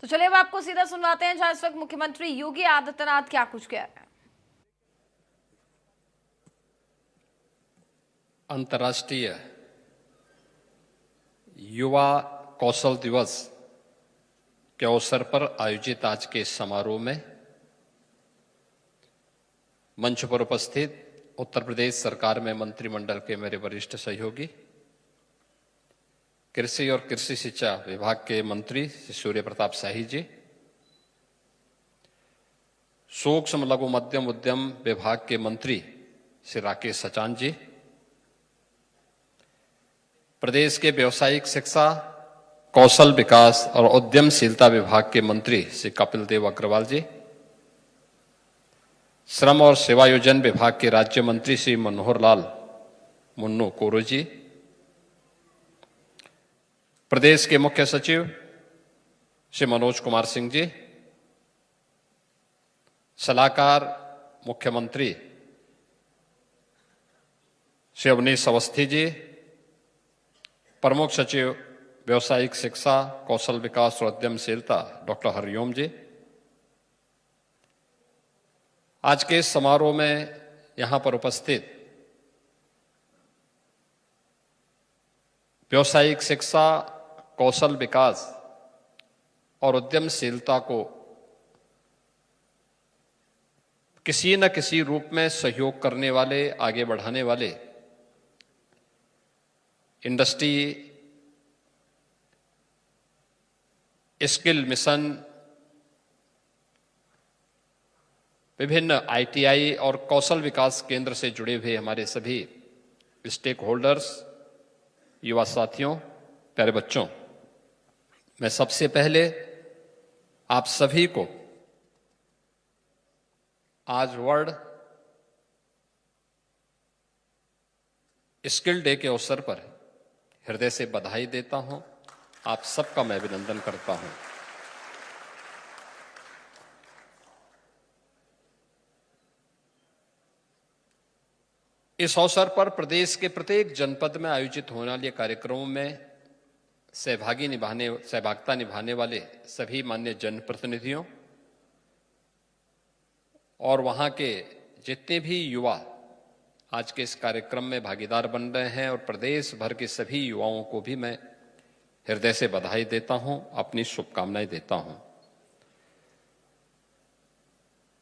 तो चलिए अब आपको सीधा सुनवाते हैं जहां इस वक्त मुख्यमंत्री योगी आदित्यनाथ क्या कुछ कह रहे हैं। अंतर्राष्ट्रीय युवा कौशल दिवस के अवसर पर आयोजित आज के इस समारोह में मंच पर उपस्थित उत्तर प्रदेश सरकार में मंत्रिमंडल के मेरे वरिष्ठ सहयोगी, कृषि और कृषि शिक्षा विभाग के मंत्री श्री सूर्य प्रताप शाही जी, सूक्ष्म लघु मध्यम उद्यम विभाग के मंत्री श्री राकेश सचान जी, प्रदेश के व्यावसायिक शिक्षा, कौशल विकास और उद्यमशीलता विभाग के मंत्री श्री कपिल देव अग्रवाल जी, श्रम और सेवायोजन विभाग के राज्य मंत्री श्री मनोहर लाल मुन्नू कोरो जी, प्रदेश के मुख्य सचिव श्री मनोज कुमार सिंह जी, सलाहकार मुख्यमंत्री श्री अवनीश अवस्थी जी, प्रमुख सचिव व्यावसायिक शिक्षा, कौशल विकास और उद्यमशीलता डॉक्टर हरिओम जी, आज के इस समारोह में यहां पर उपस्थित व्यावसायिक शिक्षा, कौशल विकास और उद्यमशीलता को किसी न किसी रूप में सहयोग करने वाले, आगे बढ़ाने वाले इंडस्ट्री स्किल मिशन, विभिन्न आईटीआई और कौशल विकास केंद्र से जुड़े हुए हमारे सभी स्टेक होल्डर्स, युवा साथियों, प्यारे बच्चों, मैं सबसे पहले आप सभी को आज वर्ल्ड स्किल डे के अवसर पर हृदय से बधाई देता हूं। आप सबका मैं अभिनंदन करता हूं। इस अवसर पर प्रदेश के प्रत्येक जनपद में आयोजित होने वाले कार्यक्रमों में सहभागिता निभाने वाले सभी मान्य जनप्रतिनिधियों और वहां के जितने भी युवा आज के इस कार्यक्रम में भागीदार बन रहे हैं और प्रदेश भर के सभी युवाओं को भी मैं हृदय से बधाई देता हूं, अपनी शुभकामनाएं देता हूं।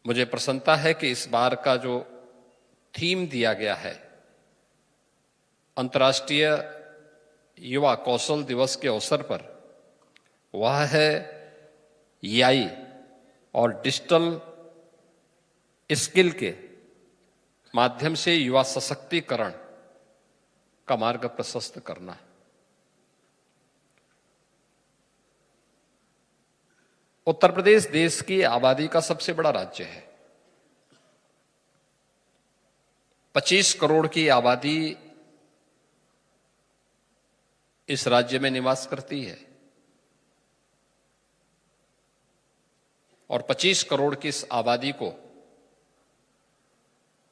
मुझे प्रसन्नता है कि इस बार का जो थीम दिया गया है अंतर्राष्ट्रीय युवा कौशल दिवस के अवसर पर, वह है एआई और डिजिटल स्किल के माध्यम से युवा सशक्तिकरण का मार्ग प्रशस्त करना। उत्तर प्रदेश देश की आबादी का सबसे बड़ा राज्य है। 25 करोड़ की आबादी इस राज्य में निवास करती है और 25 करोड़ की इस आबादी को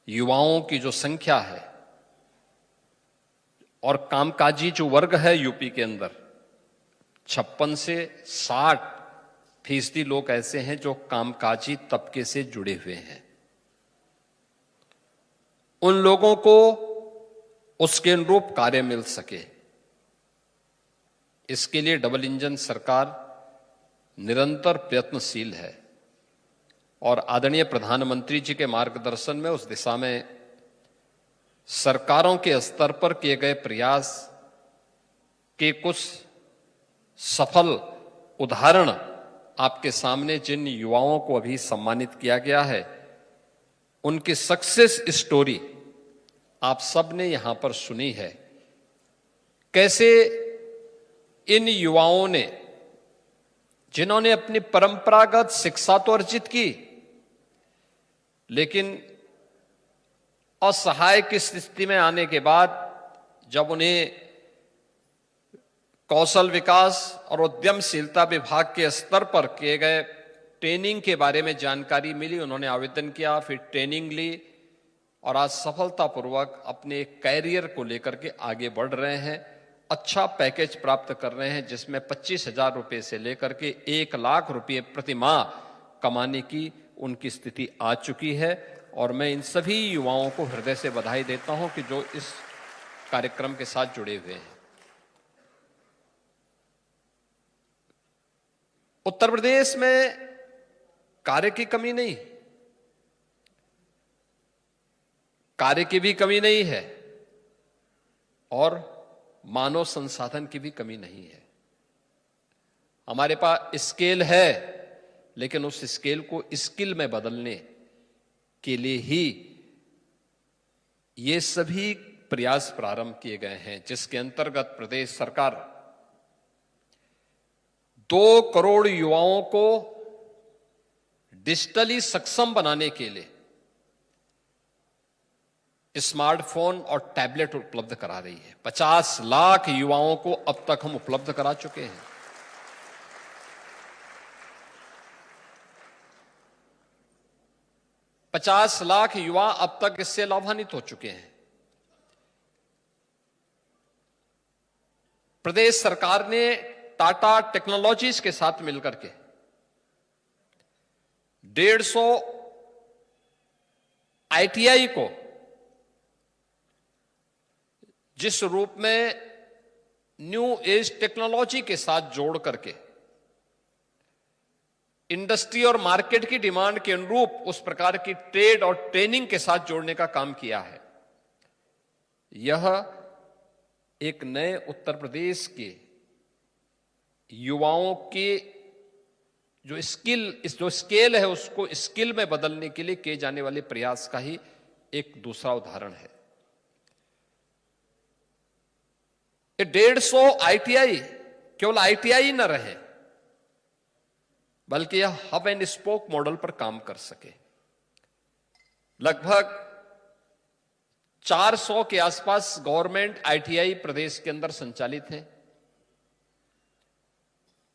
युवाओं की जो संख्या है और कामकाजी जो वर्ग है यूपी के अंदर, 56 से 60% लोग ऐसे हैं जो कामकाजी तबके से जुड़े हुए हैं। उन लोगों को उसके अनुरूप कार्य मिल सके, इसके लिए डबल इंजन सरकार निरंतर प्रयत्नशील है और आदरणीय प्रधानमंत्री जी के मार्गदर्शन में उस दिशा में सरकारों के स्तर पर किए गए प्रयास के कुछ सफल उदाहरण आपके सामने जिन युवाओं को अभी सम्मानित किया गया है, उनकी सक्सेस स्टोरी आप सब ने यहां पर सुनी है। कैसे इन युवाओं ने, जिन्होंने अपनी परंपरागत शिक्षा तो अर्जित की, लेकिन असहाय की स्थिति में आने के बाद जब उन्हें कौशल विकास और उद्यमशीलता विभाग के स्तर पर किए गए ट्रेनिंग के बारे में जानकारी मिली, उन्होंने आवेदन किया, फिर ट्रेनिंग ली और आज सफलतापूर्वक अपने कैरियर को लेकर के आगे बढ़ रहे हैं। अच्छा पैकेज प्राप्त कर रहे हैं, जिसमें 25,000 रुपये से लेकर के 1 लाख रुपये प्रति माह कमाने की उनकी स्थिति आ चुकी है। और मैं इन सभी युवाओं को हृदय से बधाई देता हूं कि जो इस कार्यक्रम के साथ जुड़े हुए हैं। उत्तर प्रदेश में कार्य की कमी नहीं, कार्य की भी कमी नहीं है और मानव संसाधन की भी कमी नहीं है। हमारे पास स्केल है, लेकिन उस स्केल को स्किल में बदलने के लिए ही ये सभी प्रयास प्रारंभ किए गए हैं, जिसके अंतर्गत प्रदेश सरकार 2 करोड़ युवाओं को डिजिटली सक्षम बनाने के लिए स्मार्टफोन और टैबलेट उपलब्ध करा रही है। 50 लाख युवाओं को अब तक हम उपलब्ध करा चुके हैं। पचास लाख युवा अब तक इससे लाभान्वित हो चुके हैं। प्रदेश सरकार ने टाटा टेक्नोलॉजीज के साथ मिलकर के 150 आईटीआई को जिस रूप में न्यू एज टेक्नोलॉजी के साथ जोड़ करके इंडस्ट्री और मार्केट की डिमांड के अनुरूप उस प्रकार की ट्रेड और ट्रेनिंग के साथ जोड़ने का काम किया है। यह एक नए उत्तर प्रदेश के युवाओं के जो स्केल है उसको स्किल में बदलने के लिए किए जाने वाले प्रयास का ही एक दूसरा उदाहरण है। ये 150 आईटीआई केवल आईटीआई न रहे, बल्कि यह हब एंड स्पोक मॉडल पर काम कर सके। लगभग 400 के आसपास गवर्नमेंट आईटीआई प्रदेश के अंदर संचालित हैं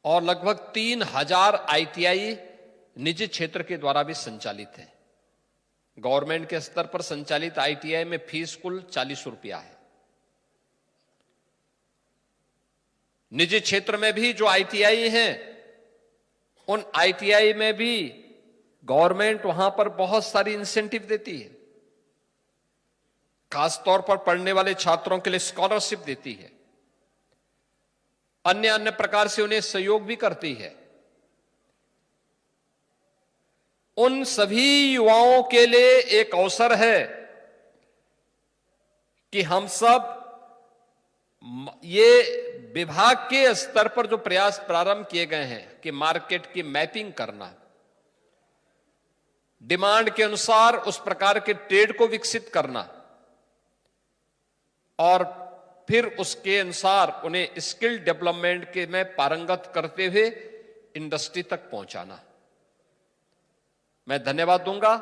और लगभग 3000 आईटीआई निजी क्षेत्र के द्वारा भी संचालित हैं। गवर्नमेंट के स्तर पर संचालित आईटीआई में फीस कुल 40 रुपया है। निजी क्षेत्र में भी जो आईटीआई हैं, उन आईटीआई में भी गवर्नमेंट वहां पर बहुत सारी इंसेंटिव देती है। खासतौर पर पढ़ने वाले छात्रों के लिए स्कॉलरशिप देती है, अन्य अन्य प्रकार से उन्हें सहयोग भी करती है। उन सभी युवाओं के लिए एक अवसर है कि हम सब ये विभाग के स्तर पर जो प्रयास प्रारंभ किए गए हैं कि मार्केट की मैपिंग करना, डिमांड के अनुसार उस प्रकार के ट्रेड को विकसित करना और फिर उसके अनुसार उन्हें स्किल डेवलपमेंट के में पारंगत करते हुए इंडस्ट्री तक पहुंचाना। मैं धन्यवाद दूंगा,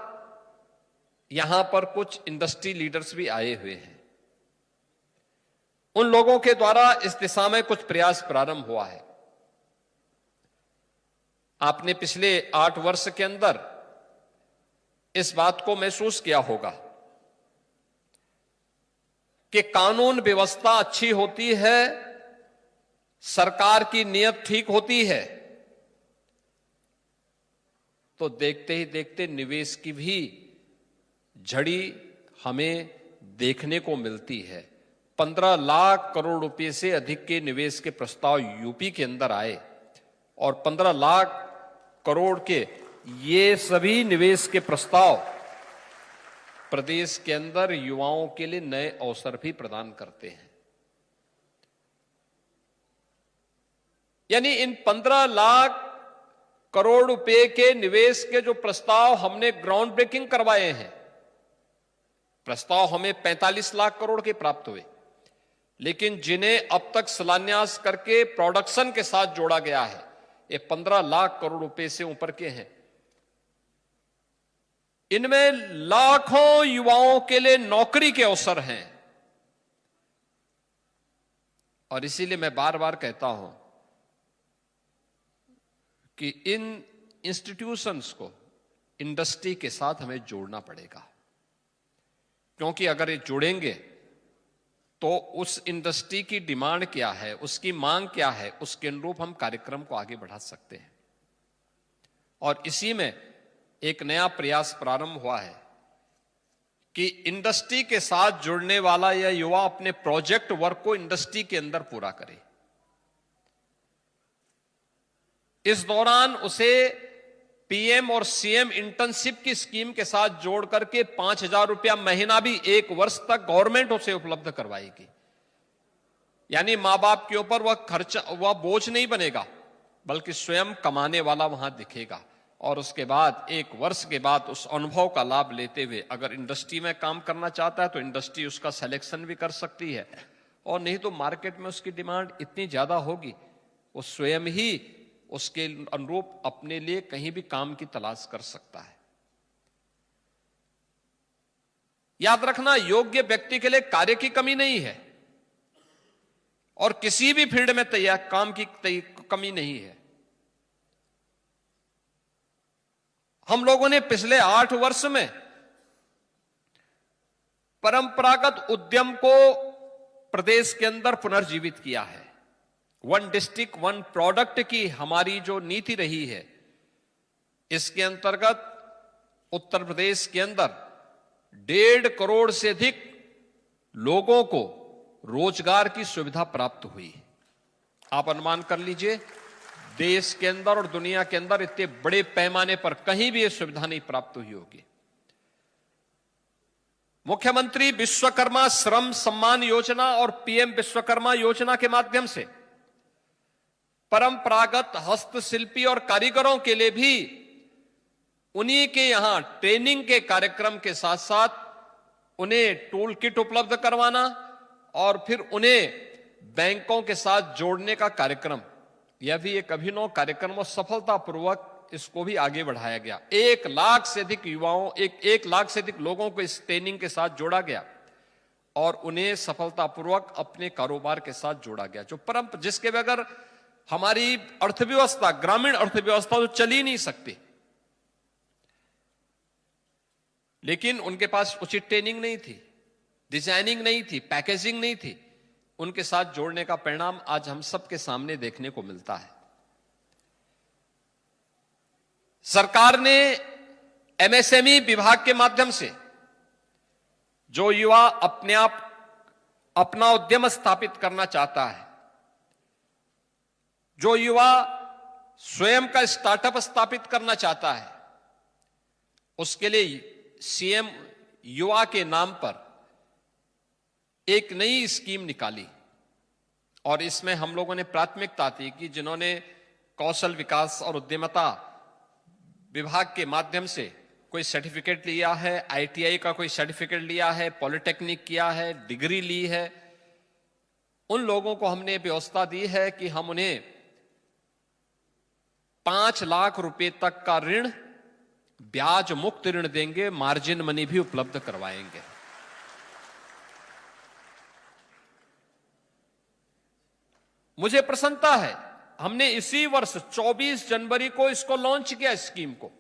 यहां पर कुछ इंडस्ट्री लीडर्स भी आए हुए हैं। उन लोगों के द्वारा इस दिशा में कुछ प्रयास प्रारंभ हुआ है। आपने पिछले 8 वर्ष के अंदर इस बात को महसूस किया होगा कि कानून व्यवस्था अच्छी होती है, सरकार की नीयत ठीक होती है, तो देखते ही देखते निवेश की भी झड़ी हमें देखने को मिलती है। 15 लाख करोड़ रुपए से अधिक के निवेश के प्रस्ताव यूपी के अंदर आए और 15 लाख करोड़ के ये सभी निवेश के प्रस्ताव प्रदेश के अंदर युवाओं के लिए नए अवसर भी प्रदान करते हैं। यानी इन 15 लाख करोड़ रुपए के निवेश के जो प्रस्ताव हमने ग्राउंड ब्रेकिंग करवाए हैं, प्रस्ताव हमें 45 लाख करोड़ के प्राप्त हुए, लेकिन जिन्हें अब तक शिलान्यास करके प्रोडक्शन के साथ जोड़ा गया है, ये 15 लाख करोड़ रुपए से ऊपर के हैं। इनमें लाखों युवाओं के लिए नौकरी के अवसर हैं और इसीलिए मैं बार बार कहता हूं कि इन इंस्टीट्यूशंस को इंडस्ट्री के साथ हमें जोड़ना पड़ेगा, क्योंकि अगर ये जुड़ेंगे तो उस इंडस्ट्री की डिमांड क्या है, उसकी मांग क्या है, उसके अनुरूप हम कार्यक्रम को आगे बढ़ा सकते हैं। और इसी में एक नया प्रयास प्रारंभ हुआ है कि इंडस्ट्री के साथ जुड़ने वाला यह युवा अपने प्रोजेक्ट वर्क को इंडस्ट्री के अंदर पूरा करे। इस दौरान उसे पीएम और सीएम इंटर्नशिप की स्कीम के साथ जोड़ करके 5,000 रुपया महीना भी 1 वर्ष तक गवर्नमेंट उसे उपलब्ध करवाएगी। यानी मां बाप के ऊपर वह बोझ नहीं बनेगा, बल्कि स्वयं कमाने वाला वहां दिखेगा। और उसके बाद 1 वर्ष के बाद उस अनुभव का लाभ लेते हुए अगर इंडस्ट्री में काम करना चाहता है तो इंडस्ट्री उसका सिलेक्शन भी कर सकती है, और नहीं तो मार्केट में उसकी डिमांड इतनी ज्यादा होगी वो स्वयं ही उसके अनुरूप अपने लिए कहीं भी काम की तलाश कर सकता है। याद रखना, योग्य व्यक्ति के लिए कार्य की कमी नहीं है और किसी भी फील्ड में तैयार काम की कमी नहीं है। हम लोगों ने पिछले 8 वर्ष में परंपरागत उद्यम को प्रदेश के अंदर पुनर्जीवित किया है। 1 डिस्ट्रिक्ट 1 प्रोडक्ट की हमारी जो नीति रही है, इसके अंतर्गत उत्तर प्रदेश के अंदर 1.5 करोड़ से अधिक लोगों को रोजगार की सुविधा प्राप्त हुई। आप अनुमान कर लीजिए, देश के अंदर और दुनिया के अंदर इतने बड़े पैमाने पर कहीं भी यह सुविधा नहीं प्राप्त हुई होगी। मुख्यमंत्री विश्वकर्मा श्रम सम्मान योजना और पीएम विश्वकर्मा योजना के माध्यम से परंपरागत हस्तशिल्पी और कारीगरों के लिए भी उन्हीं के यहां ट्रेनिंग के कार्यक्रम के साथ साथ उन्हें टूल किट उपलब्ध करवाना और फिर उन्हें बैंकों के साथ जोड़ने का कार्यक्रम, यह भी एक अभिनव कार्यक्रम और सफलतापूर्वक इसको भी आगे बढ़ाया गया। 1 लाख से अधिक युवाओं, 1 लाख से अधिक लोगों को इस ट्रेनिंग के साथ जोड़ा गया और उन्हें सफलतापूर्वक अपने कारोबार के साथ जोड़ा गया, जो जिसके बगैर हमारी अर्थव्यवस्था, ग्रामीण अर्थव्यवस्था तो चल ही नहीं सकती। लेकिन उनके पास उचित ट्रेनिंग नहीं थी, डिजाइनिंग नहीं थी, पैकेजिंग नहीं थी। उनके साथ जोड़ने का परिणाम आज हम सबके सामने देखने को मिलता है। सरकार ने एमएसएमई विभाग के माध्यम से जो युवा अपने आप अपना उद्यम स्थापित करना चाहता है, जो युवा स्वयं का स्टार्टअप स्थापित करना चाहता है, उसके लिए सीएम युवा के नाम पर एक नई स्कीम निकाली और इसमें हम लोगों ने प्राथमिकता दी कि जिन्होंने कौशल विकास और उद्यमिता विभाग के माध्यम से कोई सर्टिफिकेट लिया है, आईटीआई का कोई सर्टिफिकेट लिया है, पॉलिटेक्निक किया है, डिग्री ली है, उन लोगों को हमने व्यवस्था दी है कि हम उन्हें 5 लाख रुपए तक का ऋण, ब्याज मुक्त ऋण देंगे, मार्जिन मनी भी उपलब्ध करवाएंगे। मुझे प्रसन्नता है, हमने इसी वर्ष 24 जनवरी को इसको लॉन्च किया, स्कीम को,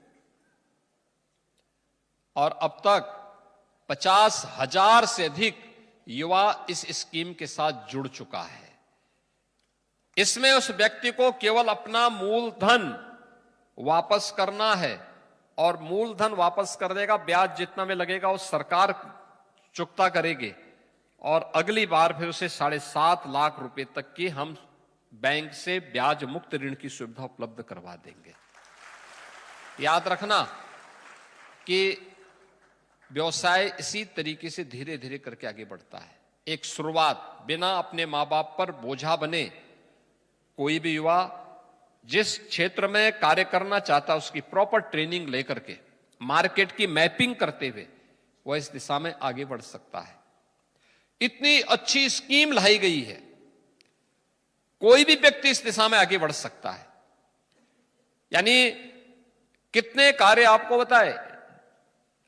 और अब तक 50,000 से अधिक युवा इस स्कीम के साथ जुड़ चुका है। इसमें उस व्यक्ति को केवल अपना मूलधन वापस करना है और मूलधन वापस करने का ब्याज जितना में लगेगा वो सरकार चुकता करेगी और अगली बार फिर उसे 7.5 लाख रुपए तक की हम बैंक से ब्याज मुक्त ऋण की सुविधा उपलब्ध करवा देंगे। याद रखना कि व्यवसाय इसी तरीके से धीरे धीरे करके आगे बढ़ता है। एक शुरुआत, बिना अपने मां बाप पर बोझा बने कोई भी युवा जिस क्षेत्र में कार्य करना चाहता है उसकी प्रॉपर ट्रेनिंग लेकर के, मार्केट की मैपिंग करते हुए वह इस दिशा में आगे बढ़ सकता है। इतनी अच्छी स्कीम लाई गई है, कोई भी व्यक्ति इस दिशा में आगे बढ़ सकता है। यानी कितने कार्य आपको बताए,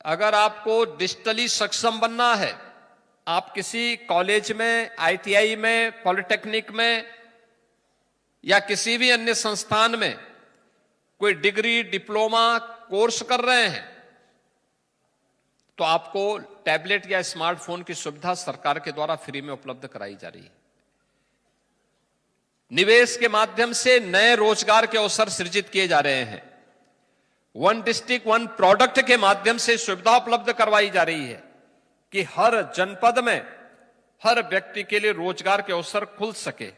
अगर आपको डिजिटली सक्षम बनना है, आप किसी कॉलेज में, आईटीआई में, पॉलिटेक्निक में या किसी भी अन्य संस्थान में कोई डिग्री, डिप्लोमा कोर्स कर रहे हैं, तो आपको टैबलेट या स्मार्टफोन की सुविधा सरकार के द्वारा फ्री में उपलब्ध कराई जा रही है। निवेश के माध्यम से नए रोजगार के अवसर सृजित किए जा रहे हैं। वन डिस्ट्रिक्ट वन प्रोडक्ट के माध्यम से सुविधा उपलब्ध करवाई जा रही है कि हर जनपद में हर व्यक्ति के लिए रोजगार के अवसर खुल सके।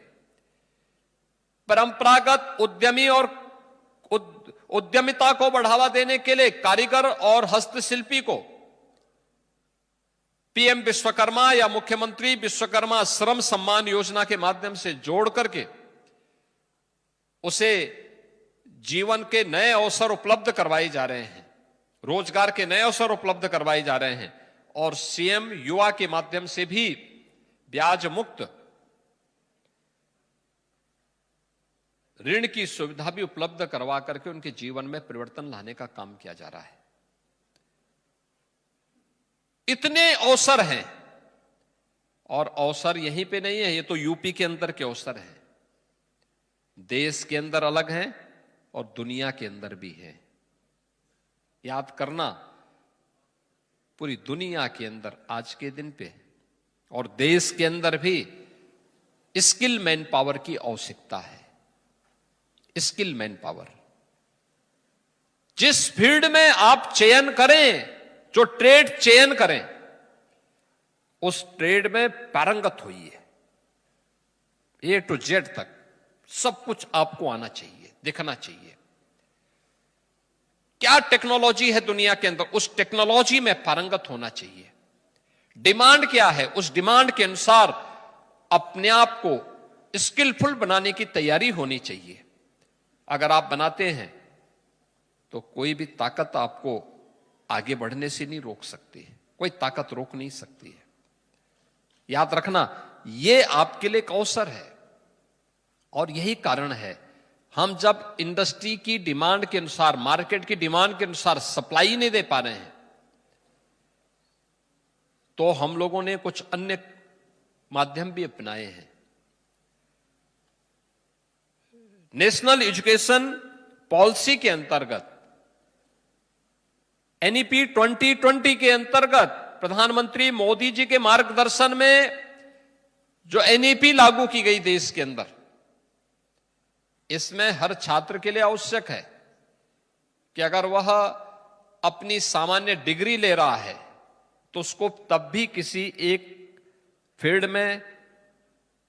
परंपरागत उद्यमी और उद्यमिता को बढ़ावा देने के लिए कारीगर और हस्तशिल्पी को पीएम विश्वकर्मा या मुख्यमंत्री विश्वकर्मा श्रम सम्मान योजना के माध्यम से जोड़ करके उसे जीवन के नए अवसर उपलब्ध करवाए जा रहे हैं, रोजगार के नए अवसर उपलब्ध करवाए जा रहे हैं। और सीएम युवा के माध्यम से भी ब्याज मुक्त ऋण की सुविधा भी उपलब्ध करवा करके उनके जीवन में परिवर्तन लाने का काम किया जा रहा है। इतने अवसर हैं, और अवसर यहीं पे नहीं है, ये तो यूपी के अंदर के अवसर हैं। देश के अंदर अलग हैं और दुनिया के अंदर भी है। याद करना, पूरी दुनिया के अंदर आज के दिन पे और देश के अंदर भी स्किल मैन पावर की आवश्यकता है। स्किल मैन पावर, जिस फील्ड में आप चयन करें, जो ट्रेड चयन करें, उस ट्रेड में पारंगत होइए। ए टू जेड तक सब कुछ आपको आना चाहिए, दिखना चाहिए। क्या टेक्नोलॉजी है दुनिया के अंदर, उस टेक्नोलॉजी में पारंगत होना चाहिए। डिमांड क्या है, उस डिमांड के अनुसार अपने आप को स्किलफुल बनाने की तैयारी होनी चाहिए। अगर आप बनाते हैं तो कोई भी ताकत आपको आगे बढ़ने से नहीं रोक सकती है, कोई ताकत रोक नहीं सकती है। याद रखना, यह आपके लिए एक अवसर है। और यही कारण है, हम जब इंडस्ट्री की डिमांड के अनुसार, मार्केट की डिमांड के अनुसार सप्लाई नहीं दे पा रहे हैं, तो हम लोगों ने कुछ अन्य माध्यम भी अपनाए हैं। नेशनल एजुकेशन पॉलिसी के अंतर्गत, एनईपी 2020 के अंतर्गत प्रधानमंत्री मोदी जी के मार्गदर्शन में जो एनईपी लागू की गई देश के अंदर, इसमें हर छात्र के लिए आवश्यक है कि अगर वह अपनी सामान्य डिग्री ले रहा है तो उसको तब भी किसी एक फील्ड में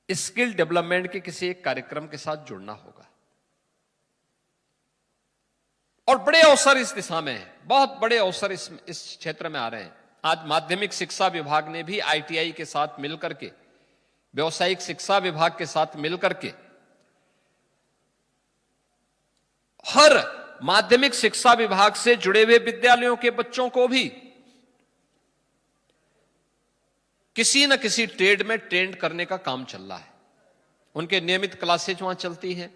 स्किल डेवलपमेंट के किसी एक कार्यक्रम के साथ जुड़ना होगा। और बड़े अवसर इस दिशा में हैं, बहुत बड़े अवसर इस क्षेत्र में आ रहे हैं। आज माध्यमिक शिक्षा विभाग ने भी आईटीआई के साथ मिलकर के, व्यावसायिक शिक्षा विभाग के साथ मिलकर के हर माध्यमिक शिक्षा विभाग से जुड़े हुए विद्यालयों के बच्चों को भी किसी न किसी ट्रेड में ट्रेंड करने का काम चल रहा है। उनके नियमित क्लासेज वहां चलती हैं,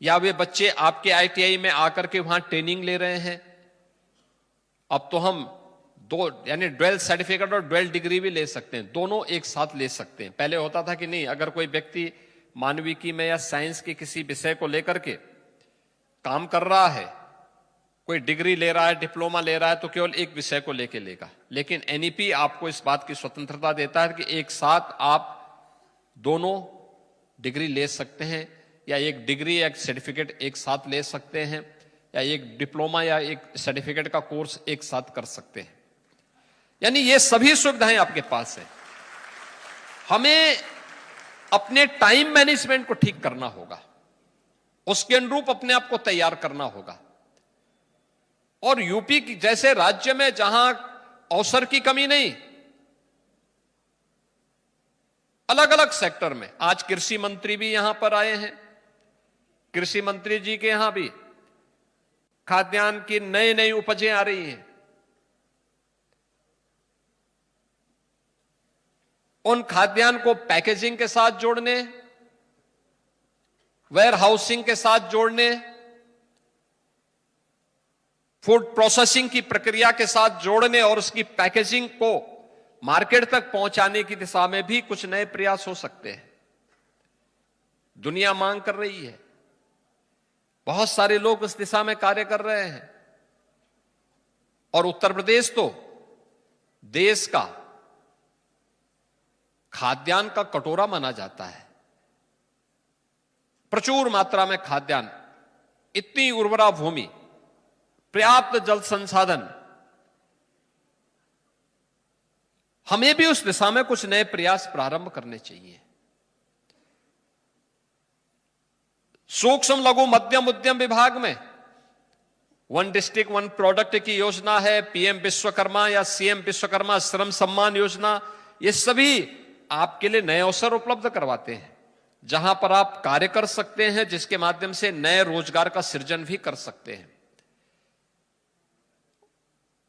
या वे बच्चे आपके आईटीआई में आकर के वहां ट्रेनिंग ले रहे हैं। अब तो हम दो, यानी ड्वेल सर्टिफिकेट और ड्वेल डिग्री भी ले सकते हैं, दोनों एक साथ ले सकते हैं। पहले होता था कि नहीं, अगर कोई व्यक्ति मानविकी में या साइंस के किसी विषय को लेकर के काम कर रहा है, कोई डिग्री ले रहा है, डिप्लोमा ले रहा है, तो केवल एक विषय को लेके लेगा। लेकिन एनईपी आपको इस बात की स्वतंत्रता देता है कि एक साथ आप दोनों डिग्री ले सकते हैं, या एक डिग्री या एक सर्टिफिकेट एक साथ ले सकते हैं, या एक डिप्लोमा या एक सर्टिफिकेट का कोर्स एक साथ कर सकते हैं। यानी ये सभी सुविधाएं आपके पास है। हमें अपने टाइम मैनेजमेंट को ठीक करना होगा, उसके अनुरूप अपने आप को तैयार करना होगा। और यूपी की जैसे राज्य में जहां अवसर की कमी नहीं, अलग अलग सेक्टर में, आज कृषि मंत्री भी यहां पर आए हैं, कृषि मंत्री जी के यहां भी खाद्यान्न की नई नई उपजें आ रही हैं। उन खाद्यान्न को पैकेजिंग के साथ जोड़ने, वेयर हाउसिंग के साथ जोड़ने, फूड प्रोसेसिंग की प्रक्रिया के साथ जोड़ने और उसकी पैकेजिंग को मार्केट तक पहुंचाने की दिशा में भी कुछ नए प्रयास हो सकते हैं। दुनिया मांग कर रही है, बहुत सारे लोग उस दिशा में कार्य कर रहे हैं। और उत्तर प्रदेश तो देश का खाद्यान्न का कटोरा माना जाता है। प्रचुर मात्रा में खाद्यान्न, इतनी उर्वरा भूमि, पर्याप्त जल संसाधन, हमें भी उस दिशा में कुछ नए प्रयास प्रारंभ करने चाहिए। सूक्ष्म लघु मध्यम उद्यम विभाग में वन डिस्ट्रिक्ट वन प्रोडक्ट की योजना है, पीएम विश्वकर्मा या सीएम विश्वकर्मा श्रम सम्मान योजना, ये सभी आपके लिए नए अवसर उपलब्ध करवाते हैं, जहां पर आप कार्य कर सकते हैं, जिसके माध्यम से नए रोजगार का सृजन भी कर सकते हैं।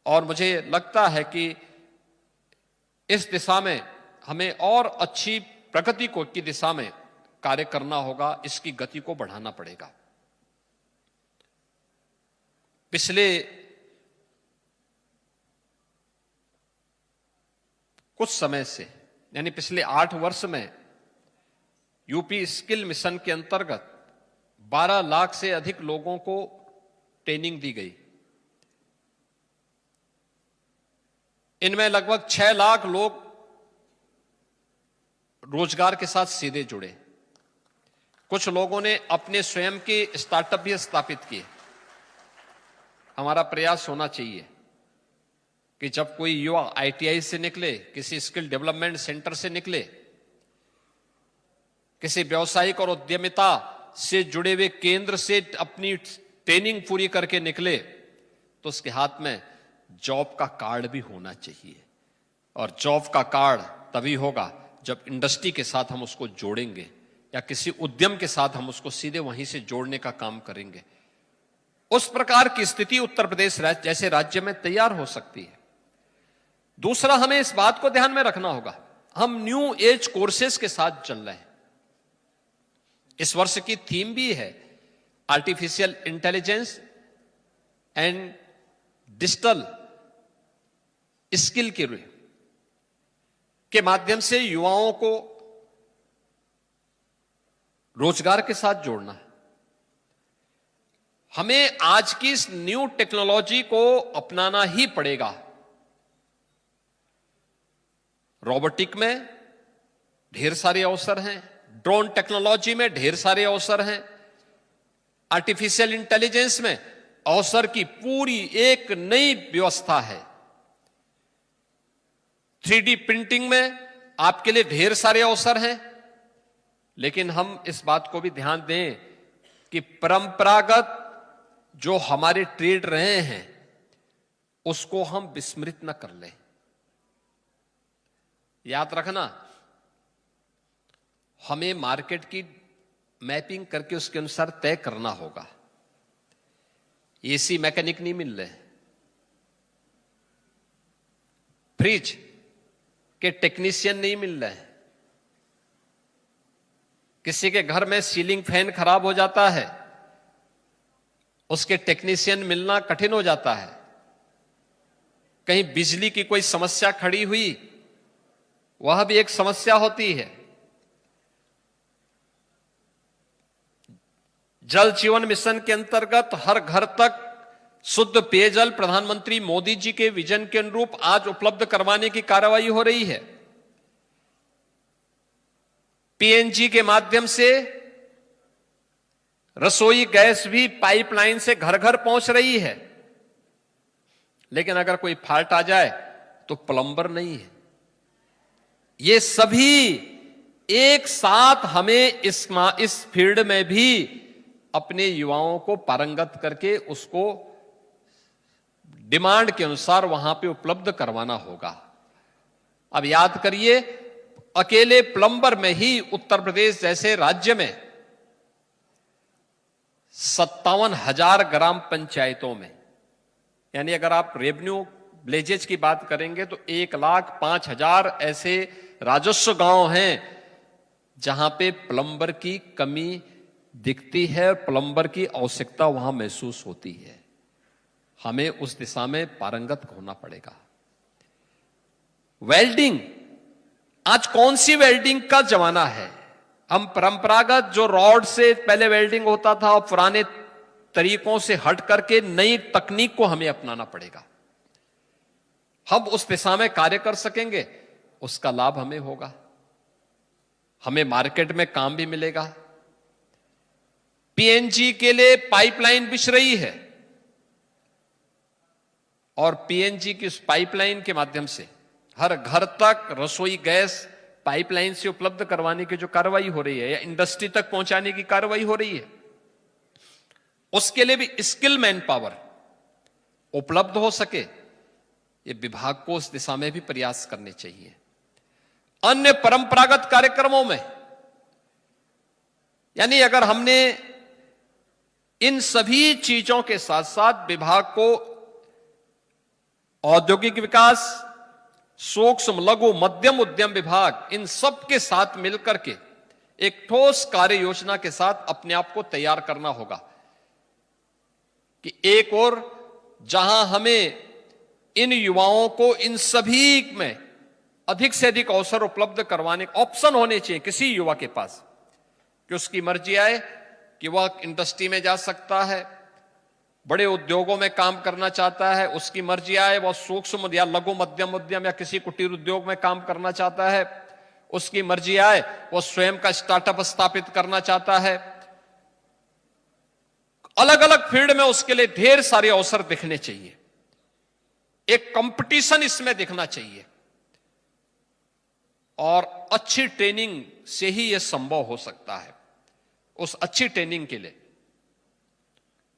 और मुझे लगता है कि इस दिशा में हमें और अच्छी प्रगति की दिशा में कार्य करना होगा, इसकी गति को बढ़ाना पड़ेगा। पिछले कुछ समय से, यानी पिछले 8 वर्ष में यूपी स्किल मिशन के अंतर्गत 12 लाख से अधिक लोगों को ट्रेनिंग दी गई। इनमें लगभग 6 लाख लोग रोजगार के साथ सीधे जुड़े। कुछ लोगों ने अपने स्वयं के स्टार्टअप भी स्थापित किए। हमारा प्रयास होना चाहिए कि जब कोई युवा आईटीआई से निकले, किसी स्किल डेवलपमेंट सेंटर से निकले, किसी व्यावसायिक और उद्यमिता से जुड़े हुए केंद्र से अपनी ट्रेनिंग पूरी करके निकले, तो उसके हाथ में जॉब का कार्ड भी होना चाहिए। और जॉब का कार्ड तभी होगा जब इंडस्ट्री के साथ हम उसको जोड़ेंगे, या किसी उद्यम के साथ हम उसको सीधे वहीं से जोड़ने का काम करेंगे। उस प्रकार की स्थिति उत्तर प्रदेश जैसे राज्य में तैयार हो सकती है। दूसरा, हमें इस बात को ध्यान में रखना होगा, हम न्यू एज कोर्सेज के साथ चल रहे हैं। इस वर्ष की थीम भी है artificial intelligence and digital skill के माध्यम से युवाओं को रोजगार के साथ जोड़ना है। हमें आज की इस न्यू टेक्नोलॉजी को अपनाना ही पड़ेगा। रोबोटिक में ढेर सारे अवसर हैं, ड्रोन टेक्नोलॉजी में ढेर सारे अवसर हैं, आर्टिफिशियल इंटेलिजेंस में अवसर की पूरी एक नई व्यवस्था है, 3D प्रिंटिंग में आपके लिए ढेर सारे अवसर हैं। लेकिन हम इस बात को भी ध्यान दें कि परंपरागत जो हमारे ट्रेड रहे हैं उसको हम विस्मृत न कर लें। याद रखना, हमें मार्केट की मैपिंग करके उसके अनुसार तय करना होगा। एसी मैकेनिक नहीं मिल रहे, फ्रिज के टेक्नीशियन नहीं मिल रहे, किसी के घर में सीलिंग फैन खराब हो जाता है, उसके टेक्नीशियन मिलना कठिन हो जाता है। कहीं बिजली की कोई समस्या खड़ी हुई, वह भी एक समस्या होती है। जल जीवन मिशन के अंतर्गत हर घर तक शुद्ध पेयजल प्रधानमंत्री मोदी जी के विजन के अनुरूप आज उपलब्ध करवाने की कार्रवाई हो रही है। पीएनजी के माध्यम से रसोई गैस भी पाइपलाइन से घर घर पहुंच रही है। लेकिन अगर कोई फॉल्ट आ जाए तो प्लम्बर नहीं है। ये सभी एक साथ हमें इस फील्ड में भी अपने युवाओं को पारंगत करके उसको डिमांड के अनुसार वहां पे उपलब्ध करवाना होगा। अब याद करिए, अकेले प्लम्बर में ही उत्तर प्रदेश जैसे राज्य में 57,000 ग्राम पंचायतों में, यानी अगर आप रेवेन्यू विलेजेज की बात करेंगे तो 1,05,000 ऐसे राजस्व गांव हैं जहां पे प्लम्बर की कमी दिखती है, प्लम्बर की आवश्यकता वहां महसूस होती है। हमें उस दिशा में पारंगत होना पड़ेगा। वेल्डिंग, आज कौन सी वेल्डिंग का जमाना है? हम परंपरागत जो रॉड से पहले वेल्डिंग होता था और पुराने तरीकों से हट करके नई तकनीक को हमें अपनाना पड़ेगा। हम उस दिशा में कार्य कर सकेंगे, उसका लाभ हमें होगा, हमें मार्केट में काम भी मिलेगा। पीएनजी के लिए पाइपलाइन बिछ रही है और पीएनजी की उस पाइपलाइन के माध्यम से हर घर तक रसोई गैस पाइपलाइन से उपलब्ध करवाने की जो कार्रवाई हो रही है या इंडस्ट्री तक पहुंचाने की कार्रवाई हो रही है, उसके लिए भी स्किल मैन पावर उपलब्ध हो सके, ये विभाग को उस दिशा में भी प्रयास करने चाहिए। अन्य परंपरागत कार्यक्रमों में, यानी अगर हमने इन सभी चीजों के साथ साथ विभाग को औद्योगिक विकास, सूक्ष्म लघु मध्यम उद्यम विभाग, इन सब के साथ मिलकर के एक ठोस कार्य योजना के साथ अपने आप को तैयार करना होगा कि एक और जहां हमें इन युवाओं को इन सभी में अधिक से अधिक अवसर उपलब्ध करवाने के ऑप्शन होने चाहिए किसी युवा के पास, कि उसकी मर्जी आए कि वह इंडस्ट्री में जा सकता है, बड़े उद्योगों में काम करना चाहता है, उसकी मर्जी आए वह सूक्ष्म या लघु मध्यम उद्यम या किसी कुटीर उद्योग में काम करना चाहता है, उसकी मर्जी आए वह स्वयं का स्टार्टअप स्थापित करना चाहता है। अलग अलग फील्ड में उसके लिए ढेर सारे अवसर दिखने चाहिए, एक कंपटीशन इसमें दिखना चाहिए और अच्छी ट्रेनिंग से ही यह संभव हो सकता है। उस अच्छी ट्रेनिंग के लिए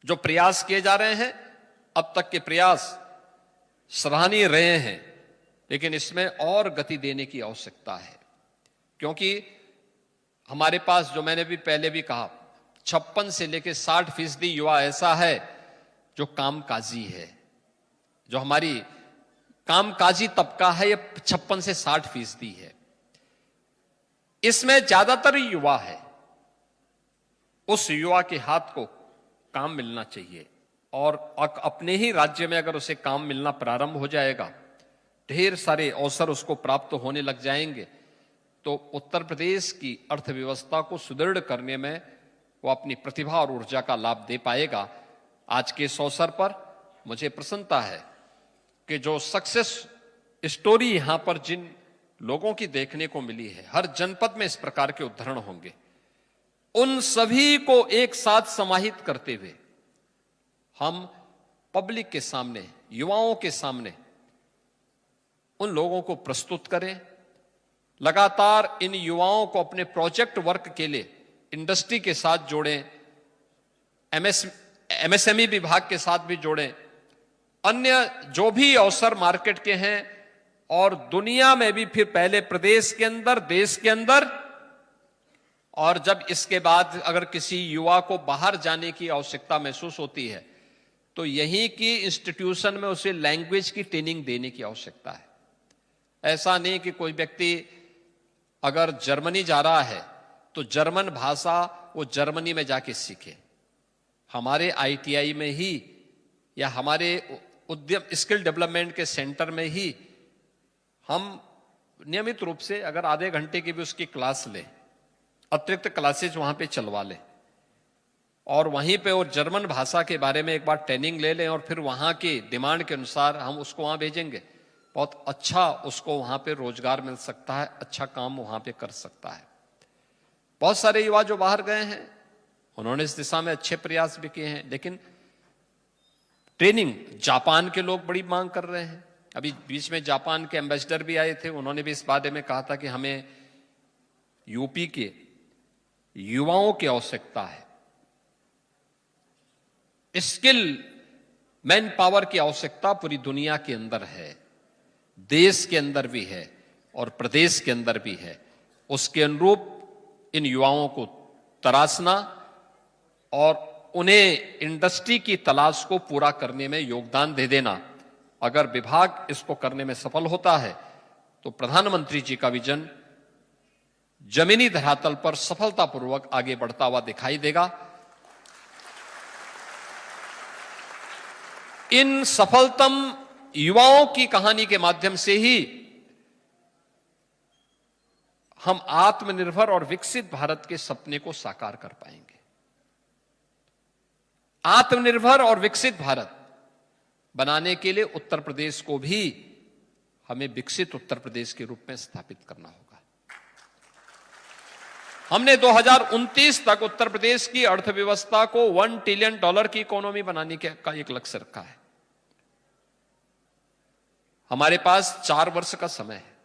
जो प्रयास किए जा रहे हैं, अब तक के प्रयास सराहनीय रहे हैं, लेकिन इसमें और गति देने की आवश्यकता है, क्योंकि हमारे पास, जो मैंने भी पहले भी कहा, 56 से लेकर 60% युवा ऐसा है जो कामकाजी है। जो हमारी कामकाजी तबका है ये 56 से 60% है। इसमें ज्यादातर युवा है। उस युवा के हाथ को काम मिलना चाहिए और अपने ही राज्य में अगर उसे काम मिलना प्रारंभ हो जाएगा, ढेर सारे अवसर उसको प्राप्त होने लग जाएंगे, तो उत्तर प्रदेश की अर्थव्यवस्था को सुदृढ़ करने में वो अपनी प्रतिभा और ऊर्जा का लाभ दे पाएगा। आज के इस अवसर पर मुझे प्रसन्नता है कि जो सक्सेस स्टोरी यहां पर जिन लोगों की देखने को मिली है, हर जनपद में इस प्रकार के उदाहरण होंगे, उन सभी को एक साथ समाहित करते हुए हम पब्लिक के सामने, युवाओं के सामने उन लोगों को प्रस्तुत करें। लगातार इन युवाओं को अपने प्रोजेक्ट वर्क के लिए इंडस्ट्री के साथ जोड़ें, एमएसएमई विभाग के साथ भी जोड़ें, अन्य जो भी अवसर मार्केट के हैं और दुनिया में भी, फिर पहले प्रदेश के अंदर, देश के अंदर, और जब इसके बाद अगर किसी युवा को बाहर जाने की आवश्यकता महसूस होती है तो यहीं की इंस्टीट्यूशन में उसे लैंग्वेज की ट्रेनिंग देने की आवश्यकता है। ऐसा नहीं कि कोई व्यक्ति अगर जर्मनी जा रहा है तो जर्मन भाषा वो जर्मनी में जाके सीखे। हमारे आईटीआई में ही या हमारे उद्यम स्किल डेवलपमेंट के सेंटर में ही हम नियमित रूप से अगर आधे घंटे की भी उसकी क्लास लें, अतिरिक्त क्लासेज वहां पे चलवा लें और वहीं पे और जर्मन भाषा के बारे में एक बार ट्रेनिंग ले लें और फिर वहां की डिमांड के अनुसार हम उसको वहां भेजेंगे, बहुत अच्छा उसको वहां पे रोजगार मिल सकता है, अच्छा काम वहां पे कर सकता है। बहुत सारे युवा जो बाहर गए हैं उन्होंने इस दिशा में अच्छे प्रयास भी किए हैं, लेकिन ट्रेनिंग जापान के लोग बड़ी मांग कर रहे हैं। अभी बीच में जापान के एम्बेसडर भी आए थे, उन्होंने भी इस बारे में कहा था कि हमें यूपी के युवाओं की आवश्यकता है, स्किल मैन पावर की आवश्यकता पूरी दुनिया के अंदर है, देश के अंदर भी है और प्रदेश के अंदर भी है। उसके अनुरूप इन युवाओं को तराशना और उन्हें इंडस्ट्री की तलाश को पूरा करने में योगदान दे देना, अगर विभाग इसको करने में सफल होता है तो प्रधानमंत्री जी का विजन जमीनी धरातल पर सफलतापूर्वक आगे बढ़ता हुआ दिखाई देगा। इन सफलतम युवाओं की कहानी के माध्यम से ही हम आत्मनिर्भर और विकसित भारत के सपने को साकार कर पाएंगे। आत्मनिर्भर और विकसित भारत बनाने के लिए उत्तर प्रदेश को भी हमें विकसित उत्तर प्रदेश के रूप में स्थापित करना होगा। हमने 2029 तक उत्तर प्रदेश की अर्थव्यवस्था को $1 ट्रिलियन की इकोनॉमी बनाने का एक लक्ष्य रखा है। हमारे पास 4 वर्ष का समय है।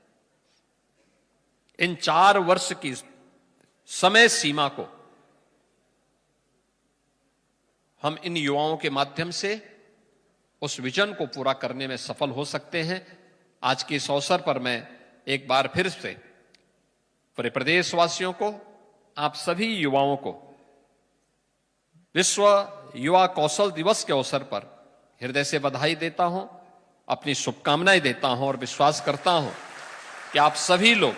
इन 4 वर्ष की समय सीमा को हम इन युवाओं के माध्यम से उस विजन को पूरा करने में सफल हो सकते हैं। आज के इस अवसर पर मैं एक बार फिर से पूरे प्रदेशवासियों को, आप सभी युवाओं को विश्व युवा कौशल दिवस के अवसर पर हृदय से बधाई देता हूं, अपनी शुभकामनाएं देता हूं और विश्वास करता हूं कि आप सभी लोग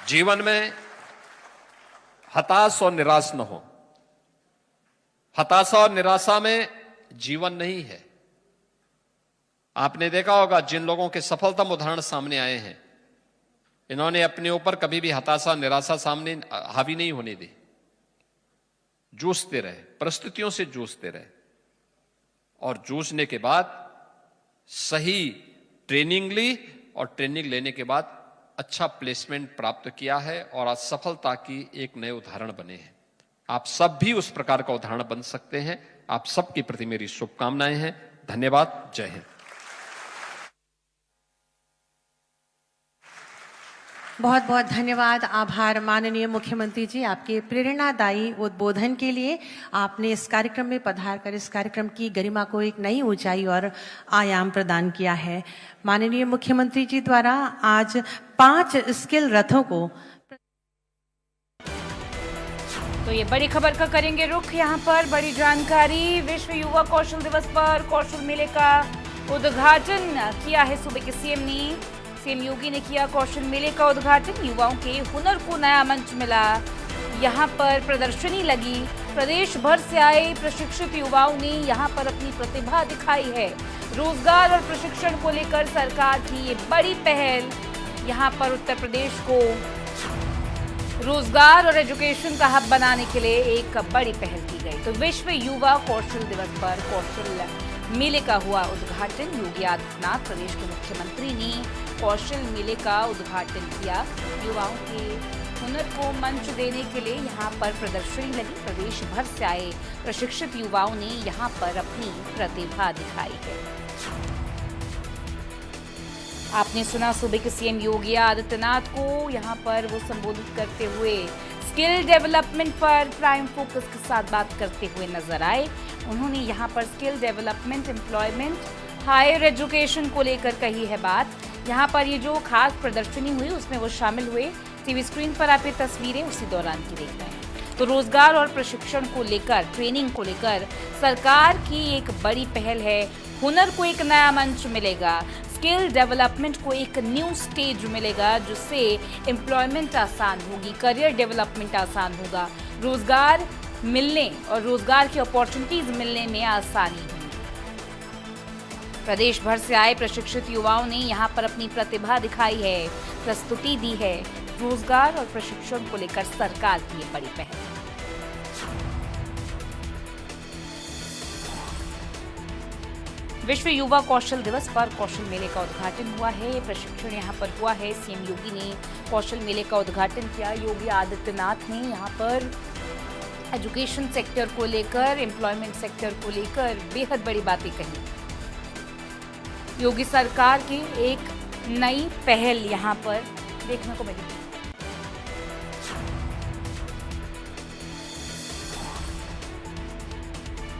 जीवन में हताश और निराश न हो। हताशा और निराशा में जीवन नहीं है। आपने देखा होगा जिन लोगों के सफलतम उदाहरण सामने आए हैं, इन्होंने अपने ऊपर कभी भी हताशा निराशा सामने हावी नहीं होने दी। जूझते रहे, परिस्थितियों से जूझते रहे और जूझने के बाद सही ट्रेनिंग ली और ट्रेनिंग लेने के बाद अच्छा प्लेसमेंट प्राप्त किया है और आज सफलता की एक नए उदाहरण बने हैं। आप सब भी उस प्रकार का उदाहरण बन सकते हैं। आप सबके प्रति मेरी शुभकामनाएं हैं। धन्यवाद। जय हिंद। बहुत बहुत धन्यवाद, आभार माननीय मुख्यमंत्री जी, आपके प्रेरणादायी उद्बोधन के लिए। आपने इस कार्यक्रम में पधार कर इस कार्यक्रम की गरिमा को एक नई ऊंचाई और आयाम प्रदान किया है। माननीय मुख्यमंत्री जी द्वारा आज 5 स्किल रथों को। तो ये बड़ी खबर का करेंगे रुख। यहाँ पर बड़ी जानकारी। विश्व युवा कौशल दिवस पर कौशल मेले का उद्घाटन किया है सूबे के सीएम ने। सीएम योगी ने किया कौशल मेले का उद्घाटन। युवाओं के हुनर को नया मंच मिला। यहाँ पर प्रदर्शनी लगी। प्रदेश भर से आए प्रशिक्षित युवाओं ने यहाँ पर अपनी प्रतिभा दिखाई है। रोजगार और प्रशिक्षण को लेकर सरकार की ये बड़ी पहल। यहाँ पर उत्तर प्रदेश को रोजगार और एजुकेशन का हब बनाने के लिए एक बड़ी पहल की गई। तो विश्व युवा कौशल दिवस पर कौशल मेले का हुआ उद्घाटन। योगी आदित्यनाथ प्रदेश के मुख्यमंत्री ने कौशल मेले का उद्घाटन किया। युवाओं के हुनर को मंच देने के लिए यहाँ पर प्रदर्शनी लगी। प्रदेश भर से आए प्रशिक्षित युवाओं ने यहाँ पर अपनी प्रतिभा दिखाई है। आपने सुना सूबे के सीएम योगी आदित्यनाथ को यहाँ पर वो संबोधित करते हुए स्किल डेवलपमेंट पर प्राइम फोकस के साथ बात करते हुए नजर आए। उन्होंने यहाँ पर skill development, employment, higher education को लेकर कही है बात। यहाँ पर ये जो खास प्रदर्शनी हुई उसमें वो शामिल हुए। टीवी स्क्रीन पर आप ये तस्वीरें उसी दौरान की देख रहे हैं। तो रोजगार और प्रशिक्षण को लेकर, ट्रेनिंग को लेकर सरकार की एक बड़ी पहल है। हुनर को एक नया मंच मिलेगा, स्किल डेवलपमेंट को एक न्यू स्टेज मिलेगा, जिससे एम्प्लॉयमेंट आसान होगी, करियर डेवलपमेंट आसान होगा, रोजगार मिलने और रोजगार की अपॉर्चुनिटीज मिलने में आसानी होगी। प्रदेश भर से आए प्रशिक्षित युवाओं ने यहाँ पर अपनी प्रतिभा दिखाई है, प्रस्तुति दी है। रोजगार और प्रशिक्षण को लेकर सरकार की ये बड़ी पहल है। विश्व युवा कौशल दिवस पर कौशल मेले का उद्घाटन हुआ है। प्रशिक्षण यहाँ पर हुआ है। सीएम योगी ने कौशल मेले का उद्घाटन किया। योगी आदित्यनाथ ने यहाँ पर एजुकेशन सेक्टर को लेकर, एम्प्लॉयमेंट सेक्टर को लेकर बेहद बड़ी बातें कही। योगी सरकार की एक नई पहल यहाँ पर देखने को मिली।